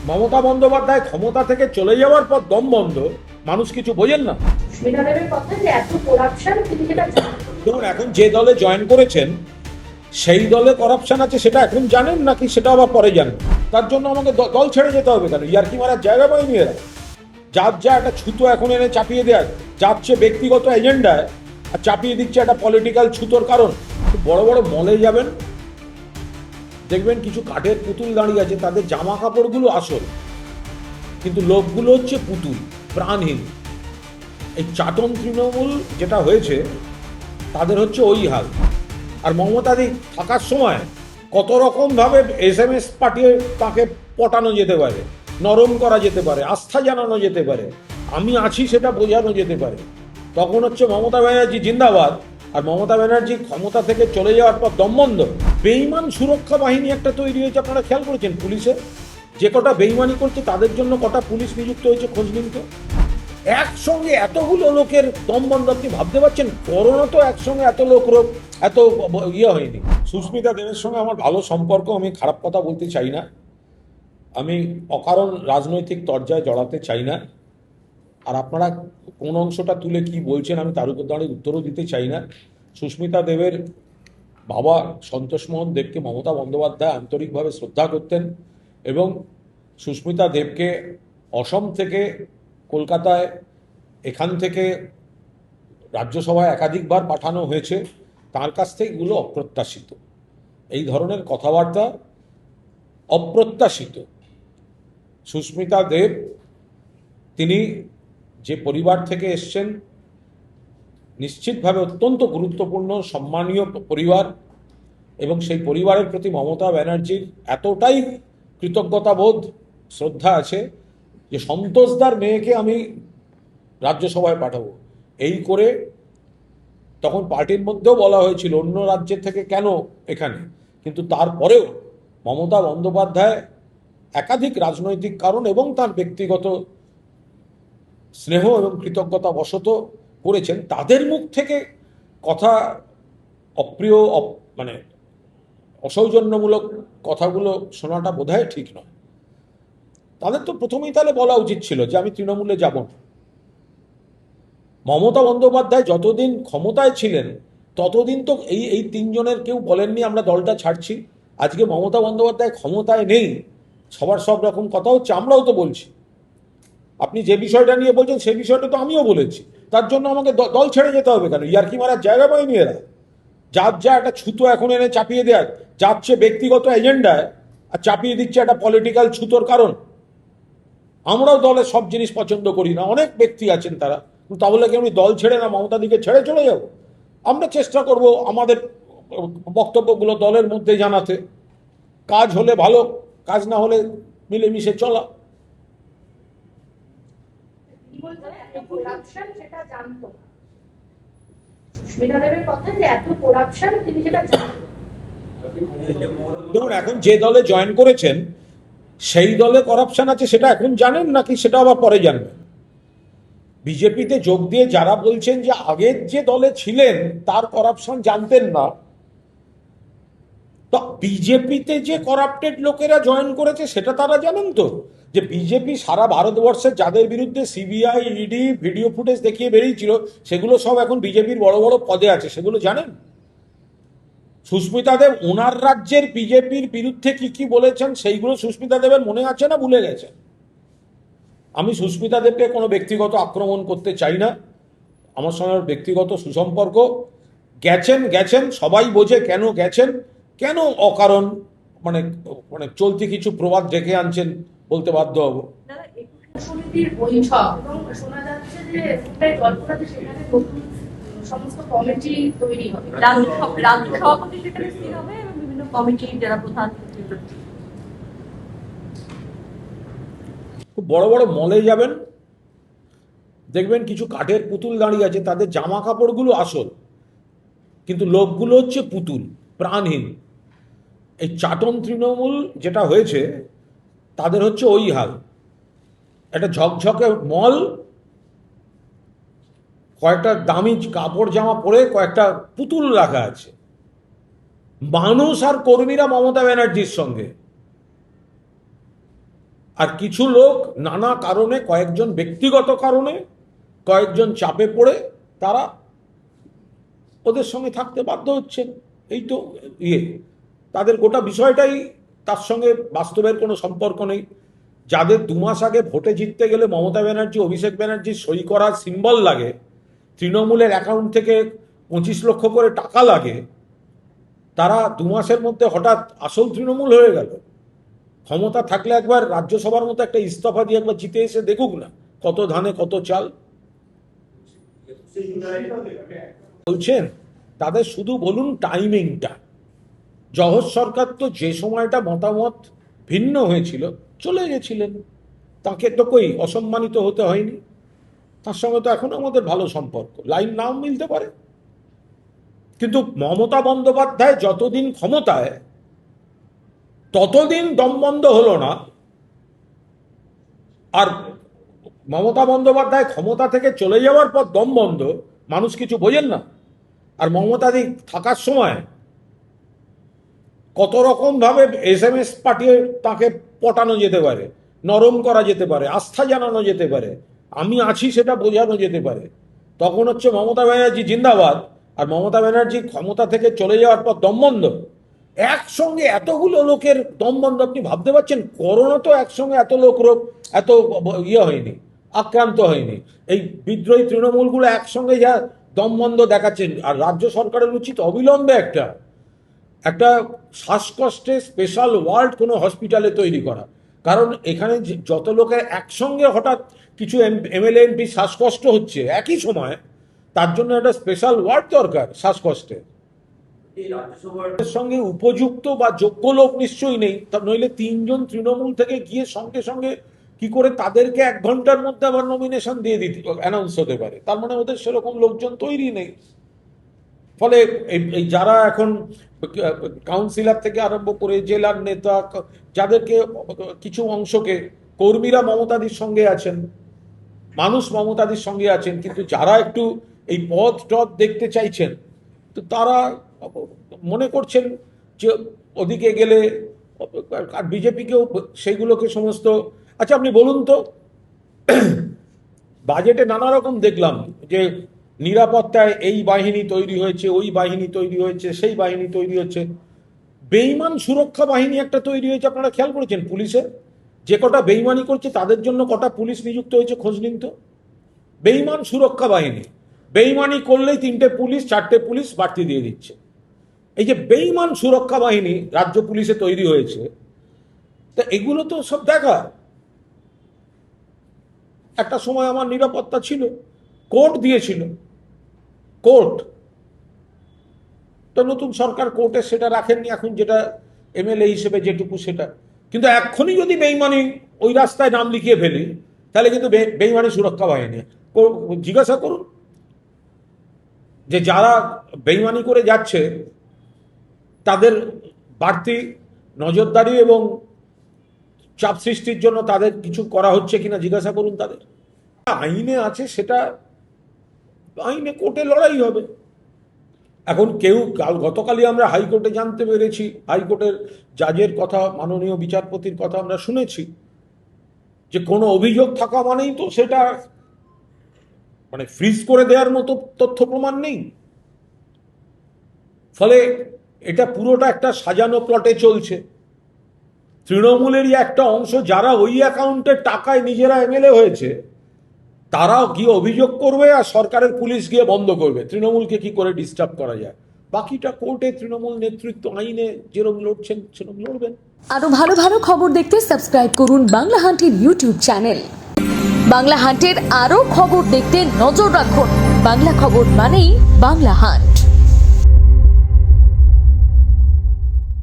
মমতা বন্দ্যোপাধ্যায় ক্ষমতা থেকে চলে যাওয়ার পর দম বন্ধ, মানুষ কিছু বোঝেন না। দেখুন, এখন যে দলে জয়েন করেছেন সেই দলে করাপশন আছে সেটা এখন জানেন নাকি সেটা আবার পরে জানেন? তার জন্য আমাকে দল ছেড়ে যেতে হবে কেন? ইয়ার্কি মারার জায়গা পাইনি এরা। যার যা একটা ছুতো এখন এনে চাপিয়ে দেয়, যাচ্ছে ব্যক্তিগত এজেন্ডায় আর চাপিয়ে দিচ্ছে একটা পলিটিক্যাল ছুতোর কারণ। বড় বড় মলে যাবেন, দেখবেন কিছু কাঠের পুতুল দাঁড়িয়ে আছে, তাদের জামা কাপড়গুলো আসল, কিন্তু লোকগুলো হচ্ছে পুতুল, প্রাণহীন। এই চাটন তৃণমূল যেটা হয়েছে তাদের হচ্ছে ওই হাল। আর মমতাদি থাকার সময় কত রকম ভাবে SMS পাঠিয়ে তাকে পটানো যেতে পারে, নরম করা যেতে পারে, আস্থা জানানো যেতে পারে, আমি আছি সেটা বোঝানো যেতে পারে। তখন হচ্ছে মমতা ব্যানার্জি জিন্দাবাদ, আর মমতা ব্যানার্জি ক্ষমতা থেকে চলে যাওয়ার পর দমবন্ধ। বেইমান সুরক্ষা বাহিনী একটা তৈরি হয়েছে, আপনারা খেয়াল করেছেন? পুলিশে যে কটা বেইমানি করছে তাদের জন্য কটা পুলিশ নিযুক্ত হয়েছে, খোঁজ নিন তো। একসঙ্গে এতগুলো লোকের দমবন্ধ, আপনি ভাবতে পারছেন? করোনা তো একসঙ্গে এত লোক এত ইয়ে হয়নি। সুস্মিতা দেবের সঙ্গে আমার ভালো সম্পর্ক, আমি খারাপ কথা বলতে চাই না, আমি অকারণ রাজনৈতিক তরজায় জড়াতে চাই না। আর আপনারা কোন অংশটা তুলে কি বলছেন আমি তার উপর দাঁড়িয়ে উত্তরও দিতে চাই না। সুস্মিতা দেবের বাবা সন্তোষমোহন দেবকে মমতা বন্দ্যোপাধ্যায় আন্তরিকভাবে শ্রদ্ধা করতেন, এবং সুস্মিতা দেবকে অসম থেকে কলকাতায়, এখান থেকে রাজ্যসভায় একাধিকবার পাঠানো হয়েছে। তার কাছ থেকে এগুলো অপ্রত্যাশিত, এই ধরনের কথাবার্তা অপ্রত্যাশিত। সুস্মিতা দেব তিনি যে পরিবার থেকে এসছেন, নিশ্চিতভাবে অত্যন্ত গুরুত্বপূর্ণ সম্মানীয় পরিবার, এবং সেই পরিবারের প্রতি মমতা ব্যানার্জির এতটাই কৃতজ্ঞতাবোধ, শ্রদ্ধা আছে যে সন্তোষদার মেয়েকে আমি রাজ্যসভায় পাঠাবো। এই করে তখন পার্টির মধ্যেও বলা হয়েছিল অন্য রাজ্যের থেকে কেন এখানে, কিন্তু তারপরেও মমতা বন্দ্যোপাধ্যায় একাধিক রাজনৈতিক কারণ এবং তার ব্যক্তিগত স্নেহ এবং কৃতজ্ঞতা বশত করেছেন। তাদের মুখ থেকে কথা অপ্রিয়, মানে অসৌজন্যমূলক কথাগুলো শোনাটা বোধহয় ঠিক নয়। তাদের তো প্রথমেই তাহলে বলা উচিত ছিল যে আমি তৃণমূলে যাব না। মমতা বন্দ্যোপাধ্যায় যতদিন ক্ষমতায় ছিলেন ততদিন তো এই এই তিনজনের কেউ বলেননি আমরা দলটা ছাড়ছি। আজকে মমতা বন্দ্যোপাধ্যায় ক্ষমতায় নেই, সবার সব রকম কথা হচ্ছে, আমরাও তো বলছি। আপনি যে বিষয়টা নিয়ে বলছেন সেই বিষয়টা তো আমিও বলেছি। তার জন্য আমাকে দল ছেড়ে যেতে হবে কেন? ইয়ার্কি মারার জায়গা পাইনি এরা। যার যা একটা ছুতো এখন এনে চাপিয়ে দেয়, যাচ্ছে ব্যক্তিগত এজেন্ডায় আর চাপিয়ে দিচ্ছে একটা পলিটিক্যাল ছুতোর কারণ। আমরাও দলের সব জিনিস পছন্দ করি না, অনেক ব্যক্তি আছেন তারা, তাহলে কি আমি দল ছেড়ে না মমতা দিকে ছেড়ে চলে যাব? আমরা চেষ্টা করব আমাদের বক্তব্যগুলো দলের মধ্যে জানাতে, কাজ হলে ভালো, কাজ না হলে মিলেমিশে চলা। দেখুন, এখন যে দলে জয়েন করেছেন সেই দলে করাপশন আছে সেটা এখন জানেন নাকি সেটা আবার পরে জানবেন? বিজেপিতে যোগ দিয়ে যারা বলছেন যে আগের যে দলে ছিলেন তার করাপশন জানতেন না, তো বিজেপিতে যে করাপ্টেড লোকেরা জয়েন করেছে সেটা তারা জানেন তো? যে বিজেপি সারা ভারতবর্ষে যাদের বিরুদ্ধে CBI ED ভিডিও ফুটেজ দেখিয়ে বেরিয়েছিল সেগুলো সব এখন বিজেপির বড় বড় পদে আছে, সেগুলো জানেন? সুস্মিতা দেব ওনার রাজ্যের বিজেপির বিরুদ্ধে কি কি বলেছেন সেইগুলো সুস্মিতা দেবের মনে আছে না ভুলে গেছেন? আমি সুস্মিতা দেবকে কোনো ব্যক্তিগত আক্রমণ করতে চাই না, আমার সঙ্গে ব্যক্তিগত সুসম্পর্ক। গেছেন গেছেন, সবাই বোঝে কেন গেছেন, কেন অকারণ মানে মানে চলতি কিছু প্রবাদ ডেকে আনছেন বলতে বাধ্য হব। সমিতির বৈঠক এবং শোনা যাচ্ছে যে জল্পনাতে সেখানে নতুন সমস্ত কমিটি তৈরি হবে, রাজ্য সভাপতি সেখানে স্থির হবে এবং বিভিন্ন কমিটির যারা প্রধান খুব বড় বড় মলে যাবেন, দেখবেন কিছু কাঠের পুতুল দাঁড়িয়ে আছে, তাদের জামা কাপড়গুলো আসল, কিন্তু লোকগুলো হচ্ছে পুতুল, প্রাণহীন। এই চাটন তৃণমূল যেটা হয়েছে তাদের হচ্ছে ওই হাল। একটা ঝকঝকে মল, কয়েকটা দামি কাপড় জামা পরে কয়েকটা পুতুল রাখা আছে, মানুষ আর কর্মীরা মমতা ব্যানার্জির সঙ্গে। আর কিছু লোক নানা কারণে, কয়েকজন ব্যক্তিগত কারণে, কয়েকজন চাপে পড়ে তারা ওদের সঙ্গে থাকতে বাধ্য হচ্ছেন। এই তো তাদের গোটা বিষয়টাই, তার সঙ্গে বাস্তবের কোনো সম্পর্ক নেই। যাদের 2 মাস আগে ভোটে জিততে গেলে মমতা ব্যানার্জি, অভিষেক ব্যানার্জি সই করার সিম্বল লাগে, তৃণমূলের অ্যাকাউন্ট থেকে 25 লক্ষ করে টাকা লাগে, তারা 2 মাসের মধ্যে হঠাৎ আসল তৃণমূল হয়ে গেল। ক্ষমতা থাকলে একবার রাজ্যসভার মতো একটা ইস্তফা দিয়ে একবার জিতে এসে দেখুক না কত ধানে কত চাল। বলছেন তাদের শুধু বলুন টাইমিংটা। জহর সরকার তো যে সময়টা মতামত ভিন্ন হয়েছিল চলে গেছিলেন, তাকে তো কই অসম্মানিত হতে হয়নি। তার সঙ্গে তো এখন আমাদের ভালো সম্পর্ক, লাইন নাও মিলতে পারে, কিন্তু মমতা বন্দ্যোপাধ্যায় যতদিন ক্ষমতায় ততদিন দম বন্ধ হলো না। আর মমতা বন্দ্যোপাধ্যায় ক্ষমতা থেকে চলে যাওয়ার পর দম বন্ধ, মানুষ কিছু বোঝেন না। আর মমতাদি থাকার সময় কত রকম ভাবে SMS পাঠিয়ে তাকে পটানো যেতে পারে, নরম করা যেতে পারে, আস্থা জানানো যেতে পারে, আমি আছি সেটা বোঝানো যেতে পারে। তখন হচ্ছে মমতা ব্যানার্জি জিন্দাবাদ, আর মমতা ব্যানার্জি ক্ষমতা থেকে চলে যাওয়ার পর দমবন্ধ। একসঙ্গে এতগুলো লোকের দমবন্ধ, আপনি ভাবতে পারছেন? করোনা তো একসঙ্গে এত রোগ এত হয়নি, আক্রান্ত হয়নি। এই বিদ্রোহী তৃণমূলগুলো একসঙ্গে যা দমবন্ধ দেখাচ্ছেন। আর রাজ্য সরকারের উচিত অবিলম্বে একটা শ্বাসকষ্টে স্পেশাল ওয়ার্ড কোনো হসপিটালে তৈরি করা। কারণ এখানে যত লোকের একসঙ্গে হঠাৎ কিছু MLA MP শ্বাসকষ্ট হচ্ছে একই সময়, তার জন্য একটা স্পেশাল ওয়ার্ড দরকার শ্বাসকষ্টের। এর সঙ্গে উপযুক্ত বা যোগ্য লোক নিশ্চয়ই নেই, তা নইলে 3 জন তৃণমূল থেকে গিয়ে সঙ্গে সঙ্গে কি করে তাদেরকে 1 ঘন্টার মধ্যে আবার নমিনেশন দিয়ে দিতে অ্যানাউন্স হতে পারে? তার মানে ওদের সেরকম লোকজন তৈরি নেই। ফলে এই যারা এখন কাউন্সিলর থেকে আরম্ভ করে জেলার নেতা, যাদেরকে কিছু অংশকে, কর্মীরা মমতাদির সঙ্গে আছেন, মানুষ মমতাদির সঙ্গে আছেন, কিন্তু যারা একটু এই পথ টথ দেখতে চাইছেন, তো তারা মনে করছেন যে ওদিকে গেলে, আর বিজেপিকেও সেইগুলোকে সমস্ত। আচ্ছা আপনি বলুন তো, বাজেটে নানা রকম দেখলাম যে নিরাপত্তায় এই বাহিনী তৈরি হয়েছে, ওই বাহিনী তৈরি হয়েছে, সেই বাহিনী তৈরি হচ্ছে। বেইমান সুরক্ষা বাহিনী একটা তৈরি হয়েছে, আপনারা খেয়াল করেছেন? পুলিশের যে কটা বেইমানি করছে তাদের জন্য কটা পুলিশ নিযুক্ত হয়েছে, খোঁজ নিন তো। বেইমান সুরক্ষা বাহিনী, বেইমানি করলেই 3টে পুলিশ 4টে পুলিশ বাড়তি দিয়ে দিচ্ছে। এই যে বেইমান সুরক্ষা বাহিনী রাজ্য পুলিশে তৈরি হয়েছে, তা এগুলো তো সব দেখা। একটা সময় আমার নিরাপত্তা ছিল, কোর্ট দিয়েছিল, কোর্ট তো নতুন সরকার কোর্টে সেটা রাখেননি, এখন যেটা MLA হিসেবে যেটুকু সেটা। কিন্তু এখনই যদি বেইমানি ওই রাস্তায় নাম লিখিয়ে ফেলি, তাহলে কিন্তু বেইমানি সুরক্ষা বাহিনী। জিজ্ঞাসা করুন যে যারা বেইমানি করে যাচ্ছে তাদের বাড়তি নজরদারি এবং চাপ সৃষ্টির জন্য তাদের কিছু করা হচ্ছে কিনা জিজ্ঞাসা করুন তাদের। আইনে আছে, সেটা আইনে কোর্টে লড়াই হবে। এখন গতকালই আমরা হাইকোর্টে জানতে পেরেছি, হাইকোর্টের জাজের কথা, মাননীয় বিচারপতির কথা আমরা শুনেছি, যে কোনো অভিযোগ থাকা মানেই তো সেটা মানে ফ্রিজ করে দেওয়ার মতো তথ্য প্রমাণ নেই। ফলে এটা পুরোটা একটা সাজানো প্লটে চলছে। তৃণমূলেরই একটা অংশ যারা ওই অ্যাকাউন্টের টাকায় নিজেরা MLA হয়েছে, তারাও গিয়ে অভিযোগ করবে, আর সরকারের পুলিশ গিয়ে বন্ধ করবে। তৃণমূলকে কি করে ডিস্টার্ব করা যায়? বাকিটা কোর্টে তৃণমূল নেতৃত্ব আইনে যেরকম লড়ছেন সেরকম লড়বেন। আরো ভালো ভালো খবর দেখতে সাবস্ক্রাইব করুন বাংলা হান্টের ইউটিউব চ্যানেল। বাংলা হান্টের আরো খবর দেখতে নজর রাখুন। বাংলা খবর মানেই বাংলা হান্ট।